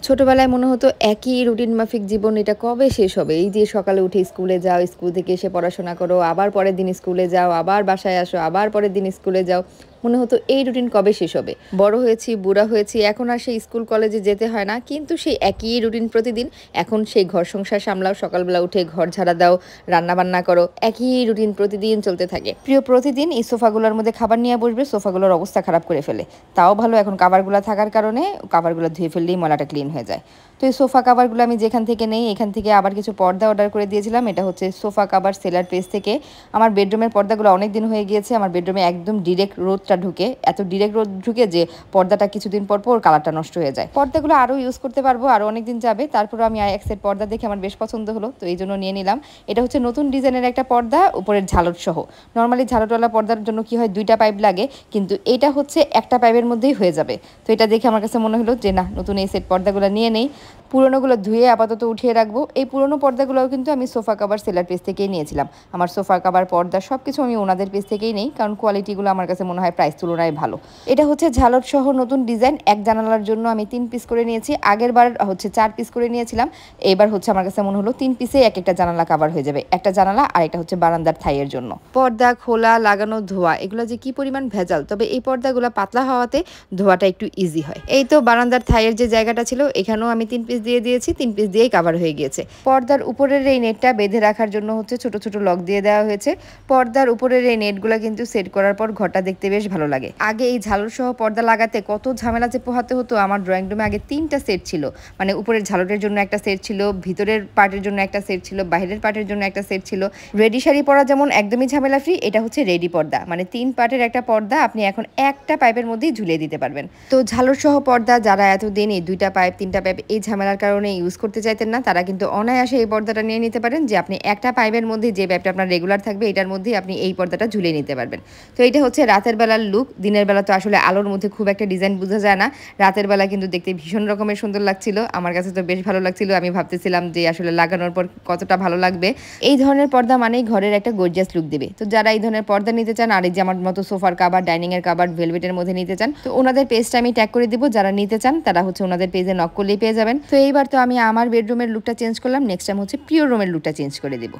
ছোটবেলায় মনে হতো একই রুটিন মাফিক জীবন এটা কবে শেষ হবে? এই যে সকালে উঠে স্কুলে যাও, স্কুল থেকে এসে পড়াশোনা করো, আবার পরের দিন স্কুলে যাও, আবার বাসায় আসো, আবার পরের দিন স্কুলে যাও। মনে হতো এই রুটিন কবে শেষ হবে? বড় হয়েছি, বুড়া হয়েছি, এখন আর সেই স্কুল কলেজে যেতে হয় না। কিন্তু সেই একই রুটিন প্রতিদিন। এখন সেই ঘর সংসার সামলাও, সকালবেলা উঠে ঘর ঝাড়া দাও, রান্না-বান্না করো। একই রুটিন প্রতিদিন চলতে থাকে। প্রিয় প্রতিদিন এই সোফাগুলোর মধ্যে খাবার নিয়ে বসবে, সোফাগুলোর অবস্থা খারাপ করে ফেলে। তাও ভালো এখন কাভারগুলা থাকার কারণে কাভারগুলো ধুয়ে ফেললেই ময়লাটা ক্লিন হয়ে যায়। তো এই সোফা কাভারগুলো আমি যেখান থেকে নেই এখান থেকে আবার কিছু পর্দা অর্ডার করে দিয়েছিলাম। এটা হচ্ছে সোফা কাভার সেলার পেজ থেকে। আমার বেডরুমের পর্দাগুলো অনেক দিন হয়ে গিয়েছে। আমার বেডরুমে একদম ডিরেক্ট রোদটা ঢুকে, এত ডিরেক্ট রোদ ঢুকে যে পর্দাটা কিছুদিন পর পর কালারটা নষ্ট হয়ে যায়। পর্দাগুলো আরও ইউজ করতে পারবো, আরও অনেক দিন যাবে। তারপরে আমি এক সেট পর্দা দেখে আমার বেশ পছন্দ হলো, তো এই জন্য নিয়ে নিলাম। এটা হচ্ছে নতুন ডিজাইনের একটা পর্দা, উপরের ঝালট সহ। নর্মালি ঝালটওয়ালা পর্দার জন্য কি হয়, দুইটা পাইপ লাগে, কিন্তু এটা হচ্ছে একটা পাইপের মধ্যেই হয়ে যাবে। তো এটা দেখে আমার কাছে মনে হলো যে না, নতুন এই সেট পর্দাগুলো নিয়ে নেই। পুরোনোগুলো ধুয়ে আপাতত উঠিয়ে রাখবো। এই পুরোনো পর্দাগুলোও কিন্তু আমি সোফা কাভার সেলার পেজ থেকেই নিয়েছিলাম। আমার সোফা কাভার পর্দা সব কিছু আমি ওনাদের পেজ থেকেই নেই, কারণ কোয়ালিটিগুলো আমার কাছে মনে হয় প্রাইস তুলনায় ভালো। এটা হচ্ছে ঝালট সহ নতুন ডিজাইন। এক জানালার জন্য আমি 3 পিস করে নিয়েছি। আগের বার হচ্ছে 4 পিস করে নিয়েছিলাম। এবার হচ্ছে আমার কাছে মনে হলো 3 পিসে এক একটা জানালা কাভার হয়ে যাবে। একটা জানালা আর একটা হচ্ছে বারান্দার থাইয়ের জন্য। পর্দা খোলা, লাগানো, ধোয়া এগুলো যে কি পরিমাণ ভেজাল, তবে এই পর্দাগুলো পাতলা হওয়াতে ধোয়াটা একটু ইজি হয়। এই তো বারান্দার থাইয়ের যে জায়গাটা ছিল এখানেও আমি 3 পিস দিয়ে দিয়েছি, 3 পিস দিয়েই কাভার হয়ে গিয়েছে। পর্দার উপরের এই নেটটা বেঁধে রাখার জন্য হচ্ছে ছোট ছোট লক দিয়ে দেওয়া হয়েছে। পর্দার উপরের এই নেটগুলো কিন্তু সেট করার পর ঘরটা দেখতে বেশ ভালো লাগে। আগে এই ঝালর সহ পর্দা লাগাতে কত ঝামেলা যে পোহাতে হতো। আমার ড্রয়িং রুমে আগে 3টা সেট ছিল, মানে উপরের ঝালরের জন্য একটা সেট ছিল, ভিতরের পার্টের জন্য একটা সেট ছিল, বাইরের পার্টের জন্য একটা সেট ছিল। রেডি শাড়ি পরা যেমন একদমই ঝামেলা ফ্রি, এটা হচ্ছে রেডি পর্দা, মানে 3 পার্টের একটা পর্দা আপনি এখন একটা পাইপের মধ্যেই ঝুলিয়ে দিতে পারবেন। তো ঝালর সহ পর্দা যারা এতদিন এই 2টা পাইপ 3টা পাইপ এই ঝামেলার কারণে ইউজ করতে চাইতেন না, তারা কিন্তু অনায়াসে এই পর্দাটা নিয়ে নিতে পারেন, যে আপনি একটা পাইপের মধ্যে যে পাইপটা আপনার রেগুলার থাকবে এটার মধ্যেই আপনি এই পর্দাটা ঝুলিয়ে নিতে পারবেন। তো এটা হচ্ছে রাতের বেলার লুক। দিনের বেলা তো আসলে আলোর মধ্যে খুব একটা ডিজাইন বোঝা যায় না, রাতের বেলা কিন্তু দেখতে ভীষণ রকমের সুন্দর লাগছিল। আমার কাছে তো বেশ ভালো লাগছিল। আমি ভাবতেছিলাম যে আসলে লাগানোর পর কতটা ভালো লাগবে। এই ধরনের পর্দা মানেই ঘরের একটা গর্জিয়াস লুক দেবে। তো যারা এই ধরনের পর্দা নিতে চান, আর এই যে আমার মতো সোফার কাভার, ডাইনিং এর কাভার ভেলভেটের মধ্যে নিতে চান, তো ওনাদের পেজটা আমি ট্যাগ করে দিব। যারা নিতে চান তারা হচ্ছে ওনাদের পেজে নক করলেই পেয়ে যাবেন। তো এইবার তো আমি আমার বেডরুমের লুকটা চেঞ্জ করলাম, নেক্সট টাইম হচ্ছে প্রিয় রুমের লুকটা চেঞ্জ করে দিব।